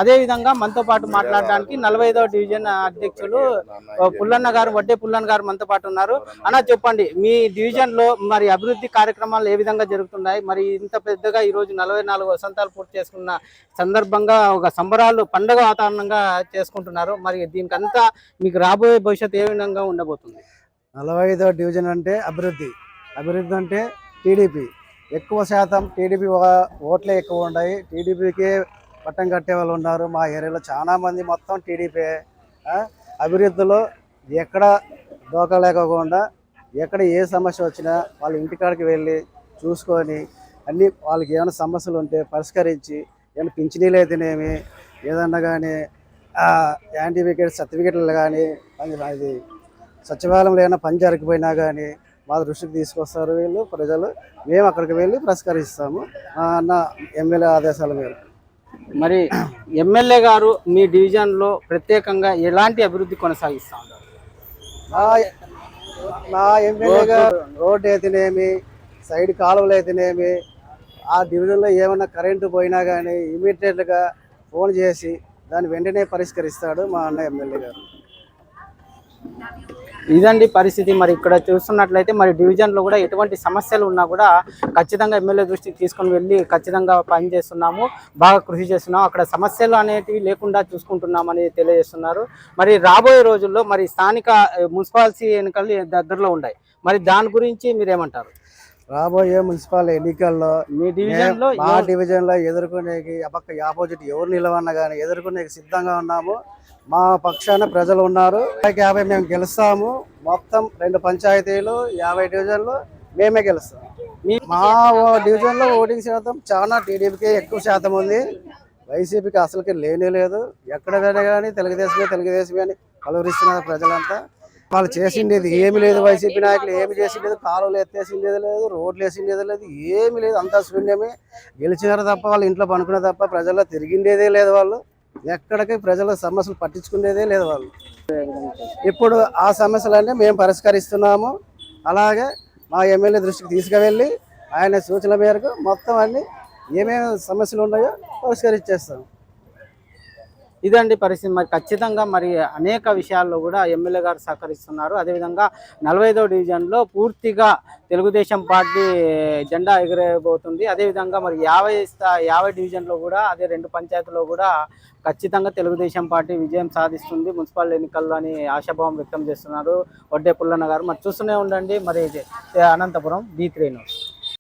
అదేవిధంగా మనతో పాటు మాట్లాడడానికి 45వ డివిజన్ అధ్యక్షులు పుల్లన్న గారు, వడ్డే పుల్లన్న గారు మనతో పాటు ఉన్నారు. అన్న చెప్పండి, మీ డివిజన్ లో మరి అభివృద్ధి కార్యక్రమాలు ఏ విధంగా జరుగుతున్నాయి? మరి ఇంత పెద్దగా ఈ రోజు 44 వసంతాలు పూర్తి చేసుకున్న సందర్భంగా ఒక సంబరాలు పండుగ వాతావరణంగా చేసుకుంటున్నారు. మరి దీనికంతా మీకు రాబోయే భవిష్యత్తు ఏ విధంగా ఉండబోతుంది? 45వ డివిజన్ అంటే అభివృద్ధి అంటే టీడీపీ ఎక్కువ శాతం టీడీపీ ఓట్లే ఎక్కువ ఉన్నాయి. టీడీపీకి పట్టం కట్టే వాళ్ళు ఉన్నారు. మా ఏరియాలో చాలా మంది మొత్తం టీడీపీ. అభివృద్ధిలో ఎక్కడ దోకా లేకోకుండా ఎక్కడ ఏ సమస్య వచ్చినా వాళ్ళ ఇంటికాడికి వెళ్ళి చూసుకొని అన్నీ వాళ్ళకి ఏమైనా సమస్యలు ఉంటే పరిష్కరించి, ఏమైనా పింఛనీలు అయితేనేమి, ఏదన్నా కానీ సర్టిఫికెట్లు కానీ, అది సచివాలయంలో ఏమైనా పని జరిగిపోయినా కానీ మా దృష్టికి తీసుకొస్తారు వీళ్ళు ప్రజలు. మేము అక్కడికి వెళ్ళి పరిష్కరిస్తాము అన్న ఎమ్మెల్యే ఆదేశాల మేరకు. మరి ఎమ్మెల్యే గారు మీ డివిజన్లో ప్రత్యేకంగా ఎలాంటి అభివృద్ధి కొనసాగిస్తూ ఉంటారు? మా ఎమ్మెల్యే గారు రోడ్డు అయితేనేమి, సైడ్ కాలువలు అయితేనేమి, ఆ డివిజన్లో ఏమన్నా కరెంటు పోయినా కానీ ఇమీడియట్గా ఫోన్ చేసి దాన్ని వెంటనే పరిష్కరిస్తాడు మా అన్న ఎమ్మెల్యే గారు. ఇదండి పరిస్థితి. మరి ఇక్కడ చూస్తున్నట్లయితే మరి డివిజన్లో కూడా ఎటువంటి సమస్యలు ఉన్నా కూడా ఖచ్చితంగా ఎమ్మెల్యే దృష్టికి తీసుకొని వెళ్ళి ఖచ్చితంగా పని చేస్తున్నాము, బాగా కృషి చేస్తున్నాము, అక్కడ సమస్యలు అనేటివి లేకుండా చూసుకుంటున్నామని తెలియజేస్తున్నారు. మరి రాబోయే రోజుల్లో మరి స్థానిక మున్సిపాలిటీ ఎన్నికలు దగ్గరలో ఉన్నాయి. మరి దాని గురించి మీరేమంటారు? రాబోయే మున్సిపల్ ఎన్నికల్లో మీ డివిజన్లో మా డివిజన్లో ఎదుర్కొనేకి ఆపోజిట్ ఎవరు నిలవన్నా కానీ ఎదుర్కొనేకి సిద్ధంగా ఉన్నాము. మా పక్షాన ప్రజలు ఉన్నారు. 50 మేము గెలుస్తాము. మొత్తం 2 పంచాయతీలు 50 డివిజన్లు మేమే గెలుస్తాము. మా డివిజన్లో ఓటింగ్ శాతం చాలా టీడీపీకి ఎక్కువ శాతం ఉంది. వైసీపీకి అసలుకి లేనే లేదు. ఎక్కడ వెళ్ళినా కానీ తెలుగుదేశమే అని కలవరిస్తున్నారు ప్రజలంతా. వాళ్ళు చేసిండేది ఏమి లేదు. వైసీపీ నాయకులు ఏమి చేసిండేది, కాలువలు ఎత్తేసిండేది లేదు, రోడ్లు వేసిండేది లేదు, ఏమి లేదు. అంతా శూన్యమే. గెలిచినారు తప్ప వాళ్ళు ఇంట్లో పనుకునే తప్ప ప్రజల్లో తిరిగిండేదే లేదు. వాళ్ళు ఎక్కడికి ప్రజల సమస్యలు పట్టించుకునేదే లేదు వాళ్ళు. ఇప్పుడు ఆ సమస్యలన్నీ మేము పరిష్కరిస్తున్నాము. అలాగే మా ఎమ్మెల్యే దృష్టికి తీసుకువెళ్ళి ఆయన సూచనల మేరకు మొత్తం అన్ని ఏమేమి సమస్యలు ఉన్నాయో పరిష్కరించేస్తాము. ఇదండి పరిస్థితి. మరి ఖచ్చితంగా మరి అనేక విషయాల్లో కూడా ఎమ్మెల్యే గారు సహకరిస్తున్నారు. అదేవిధంగా 45వ డివిజన్లో పూర్తిగా తెలుగుదేశం పార్టీ జెండా ఎగిరేయబోతుంది. అదేవిధంగా మరి 50 డివిజన్లో కూడా అదే 2 పంచాయతీలో కూడా ఖచ్చితంగా తెలుగుదేశం పార్టీ విజయం సాధిస్తుంది మున్సిపల్ ఎన్నికల్లో అని ఆశాభావం వ్యక్తం చేస్తున్నారు వడ్డే పుల్లన్న గారు. మరి చూస్తూనే ఉండండి. మరి అనంతపురం B3 న్యూస్.